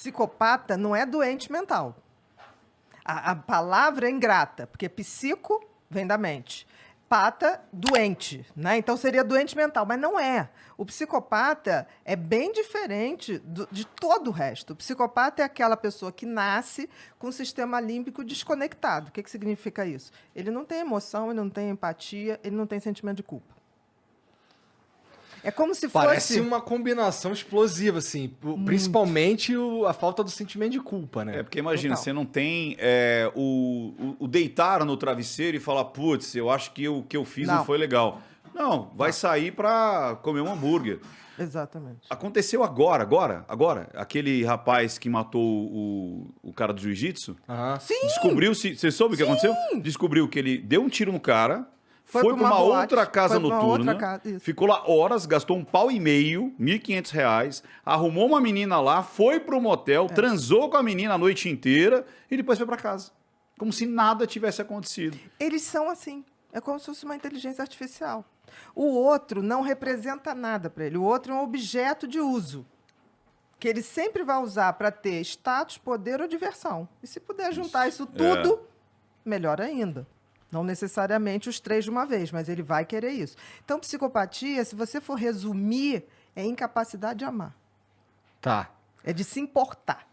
Psicopata não é doente mental. A palavra é ingrata, porque psico vem da mente. Pata, doente, né? Então seria doente mental, mas não é. O psicopata é bem diferente de todo o resto. O psicopata é aquela pessoa que nasce com o sistema límbico desconectado. O que significa isso? Ele não tem emoção, ele não tem empatia, ele não tem sentimento de culpa. É como se fosse... Parece uma combinação explosiva, assim. Principalmente a falta do sentimento de culpa, né? Porque imagina, Total. você não tem o deitar no travesseiro e falar, putz, eu acho que o que eu fiz não foi legal. Não, vai sair pra comer um hambúrguer. Exatamente. Aconteceu agora. Aquele rapaz que matou o cara do jiu-jitsu. Sim! Descobriu-se... Você soube o que aconteceu? Descobriu que ele deu um tiro no cara... Foi para uma outra casa noturna, ficou lá horas, gastou R$1,5, R$1.500, arrumou uma menina lá, foi pro motel, transou com a menina a noite inteira e depois foi para casa. Como se nada tivesse acontecido. Eles são assim. É como se fosse uma inteligência artificial. O outro não representa nada para ele. O outro é um objeto de uso que ele sempre vai usar para ter status, poder ou diversão. E se puder juntar isso tudo, melhor ainda. Não necessariamente os três de uma vez, mas ele vai querer isso. Então, psicopatia, se você for resumir, é incapacidade de amar. Tá. É de se importar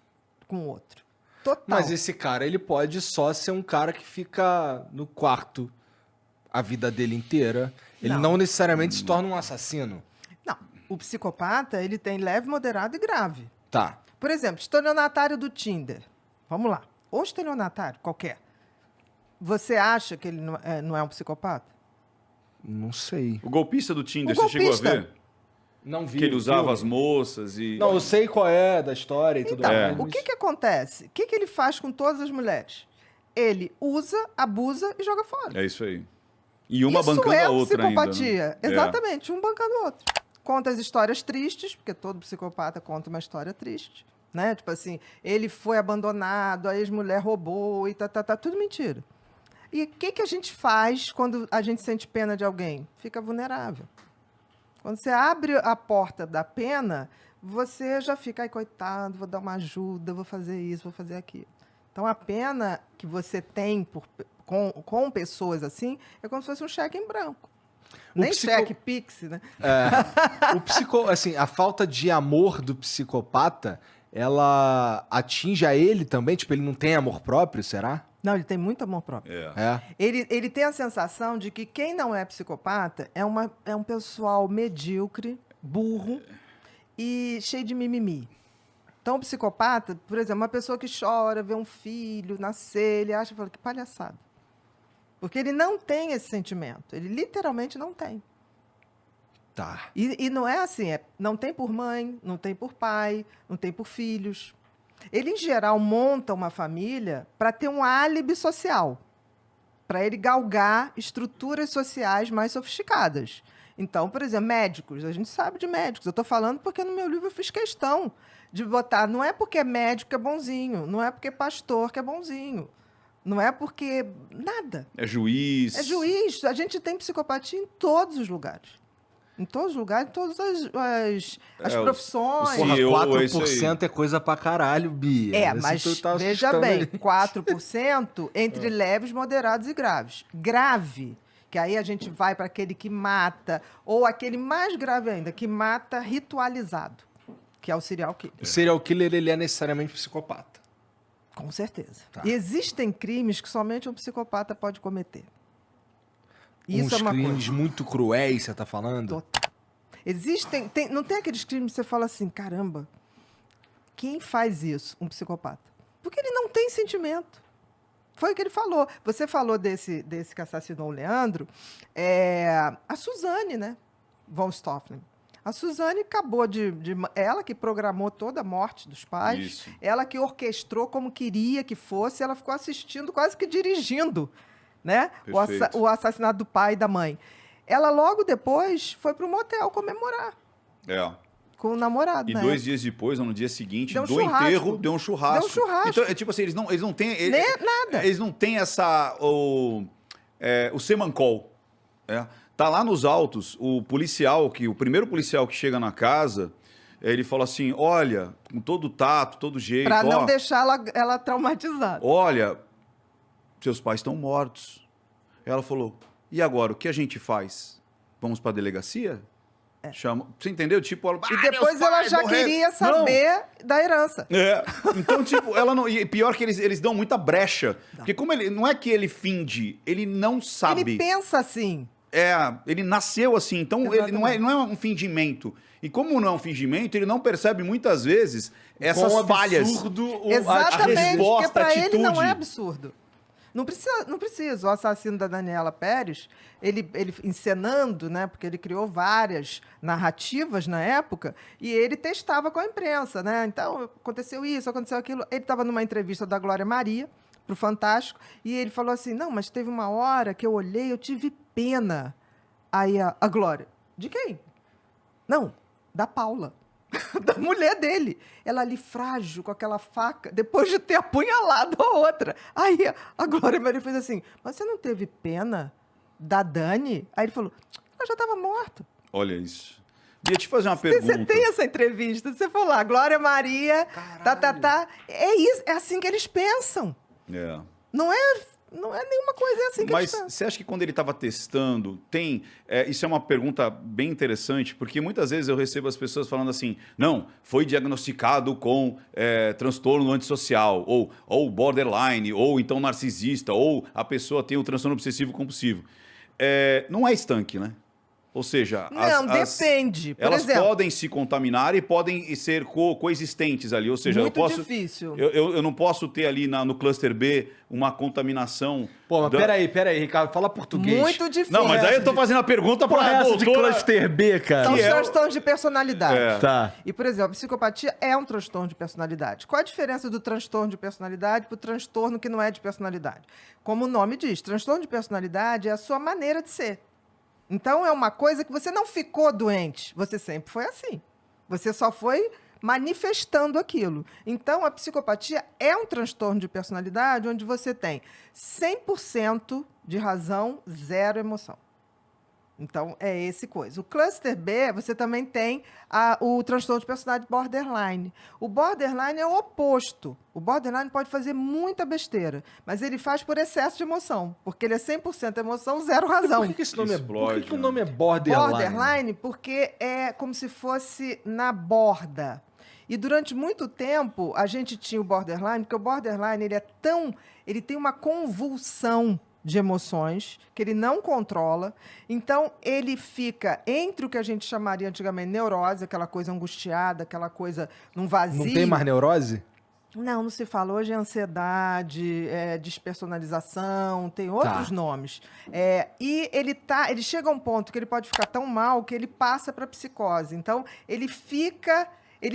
com o outro. Total. Mas esse cara, ele pode só ser um cara que fica no quarto a vida dele inteira. Ele não necessariamente se torna um assassino. Não. O psicopata, ele tem leve, moderado e grave. Tá. Por exemplo, estelionatário do Tinder. Vamos lá. Ou estelionatário, qualquer. Você acha que ele não é um psicopata? Não sei. O golpista do Tinder, O você chegou a golpista. ver? Não vi. Que ele usava viu? as moças e... Não, eu sei qual é da história e tudo Então, mais. o que acontece? O que ele faz com todas as mulheres? Ele usa, abusa e joga fora. É isso aí. E uma Isso bancando é a outra psicopatia. ainda. Né? Exatamente, um bancando o outro. Conta as histórias tristes, porque todo psicopata conta uma história triste. Né? Tipo assim, ele foi abandonado, a ex-mulher roubou e tudo mentira. E o que a gente faz quando a gente sente pena de alguém? Fica vulnerável. Quando você abre a porta da pena, você já fica, ai, coitado, vou dar uma ajuda, vou fazer isso, vou fazer aquilo. Então, a pena que você tem com pessoas assim é como se fosse um cheque em branco. Nem cheque Pix, né? Assim, a falta de amor do psicopata, ela atinge a ele também? Tipo, ele não tem amor próprio, será? Não, ele tem muito amor próprio. Ele tem a sensação de que quem não é psicopata é um pessoal medíocre, burro e cheio de mimimi. Então, o psicopata, por exemplo, uma pessoa que chora, vê um filho nascer, ele acha, fala, que palhaçada. Porque ele não tem esse sentimento. Ele literalmente não tem. Tá. E não é assim, não tem por mãe, não tem por pai, não tem por filhos. Ele, em geral, monta uma família para ter um álibi social, para ele galgar estruturas sociais mais sofisticadas. Então, por exemplo, médicos, a gente sabe de médicos. Eu estou falando porque no meu livro eu fiz questão de botar, não é porque é médico que é bonzinho, não é porque é pastor que é bonzinho, não é porque nada. É juiz. É juiz. A gente tem psicopatia em todos os lugares. Em todos os lugares, em todas as profissões. Porra, CEO, 4% é coisa pra caralho, Bia. Mas tu tá veja assustando bem, ele. 4% entre leves, moderados e graves. Grave, que aí a gente vai para aquele que mata, ou aquele mais grave ainda, que mata ritualizado, que é o serial killer. O serial killer, ele é necessariamente psicopata. Com certeza. Tá. E existem crimes que somente um psicopata pode cometer. Isso Uns é uma crimes coisa. muito cruéis, você tá falando? Total. Não tem aqueles crimes que você fala assim, caramba, quem faz isso? Um psicopata. Porque ele não tem sentimento. Foi o que ele falou. Você falou desse que assassinou o Leandro, a Suzane, né? Von Stofflen. A Suzane acabou ela que programou toda a morte dos pais, Isso. ela que orquestrou como queria que fosse, ela ficou assistindo, quase que dirigindo, né? O assassinato do pai e da mãe. Ela, logo depois, foi para o motel comemorar com o namorado. E né? 2 dias depois, ou no dia seguinte, Deu um do churrasco. enterro, deu um churrasco. Deu um churrasco. Então, é tipo assim, eles não têm... Nada. Eles não têm o semancol. Tá lá nos autos, o primeiro policial que chega na casa, ele falou assim, olha, com todo tato, todo jeito... Pra não deixar ela traumatizada. Olha, seus pais estão mortos. Ela falou, e agora, o que a gente faz? Vamos pra delegacia? Chama... Você entendeu? Tipo, ela... E depois ela já queria saber da herança. Então, tipo, ela não... E pior que eles dão muita brecha. Porque como ele... Não é que ele finge, ele não sabe. Ele pensa assim. Ele nasceu assim, então ele não é um fingimento. E como não é um fingimento, ele não percebe muitas vezes essas falhas. Exatamente, porque pra ele não é absurdo. Não precisa. O assassino da Daniela Pérez, ele encenando, né? Porque ele criou várias narrativas na época e ele testava com a imprensa, né? Então, aconteceu isso, aconteceu aquilo. Ele estava numa entrevista da Glória Maria pro Fantástico e ele falou assim, não, mas teve uma hora que eu olhei, eu tive pena. Aí a Glória, de quem? Não, da Paula. Da mulher dele. Ela ali frágil, com aquela faca, depois de ter apunhalado a outra. Aí a Glória Maria fez assim, mas você não teve pena da Dani? Aí ele falou, ela já estava morta. Olha isso. Ia te fazer uma pergunta. Você tem essa entrevista, você falou lá, Glória Maria, é isso, é assim que eles pensam. Não é nenhuma coisa assim que Mas você acha que quando ele estava testando, isso é uma pergunta bem interessante, porque muitas vezes eu recebo as pessoas falando assim, não, foi diagnosticado com transtorno antissocial, ou borderline, ou então narcisista, ou a pessoa tem o transtorno obsessivo compulsivo. Não é estanque, né? Ou seja, depende. Por elas exemplo, podem se contaminar e podem ser coexistentes ali. Ou seja, difícil. Eu não posso ter ali no cluster B uma contaminação. Pô, mas peraí, Ricardo, fala português. Muito difícil. Não, mas aí eu tô fazendo a pergunta para essa de cluster B, cara. São os transtornos de personalidade. Tá. E, por exemplo, a psicopatia é um transtorno de personalidade. Qual a diferença do transtorno de personalidade para o transtorno que não é de personalidade? Como o nome diz, transtorno de personalidade é a sua maneira de ser. Então, é uma coisa que você não ficou doente. Você sempre foi assim. Você só foi manifestando aquilo. Então, a psicopatia é um transtorno de personalidade onde você tem 100% de razão, 0 emoção. Então, é esse coisa. O cluster B, você também tem o transtorno de personalidade borderline. O borderline é o oposto. O borderline pode fazer muita besteira, mas ele faz por excesso de emoção, porque ele é 100% emoção, 0 razão. Por que esse nome por que o nome é borderline? Borderline porque é como se fosse na borda. E durante muito tempo, a gente tinha o borderline, porque o borderline ele tem uma convulsão de emoções, que ele não controla. Então, ele fica entre o que a gente chamaria antigamente neurose, aquela coisa angustiada, aquela coisa num vazio. Não tem mais neurose? Não se fala. Hoje é ansiedade, despersonalização, tem outros nomes. E ele chega a um ponto que ele pode ficar tão mal que ele passa para psicose. Então, ele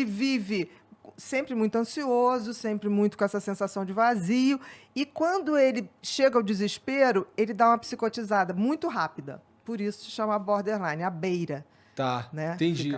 vive sempre muito ansioso, sempre muito com essa sensação de vazio. E quando ele chega ao desespero, ele dá uma psicotizada muito rápida. Por isso se chama borderline, a beira. Tá, né? entendi.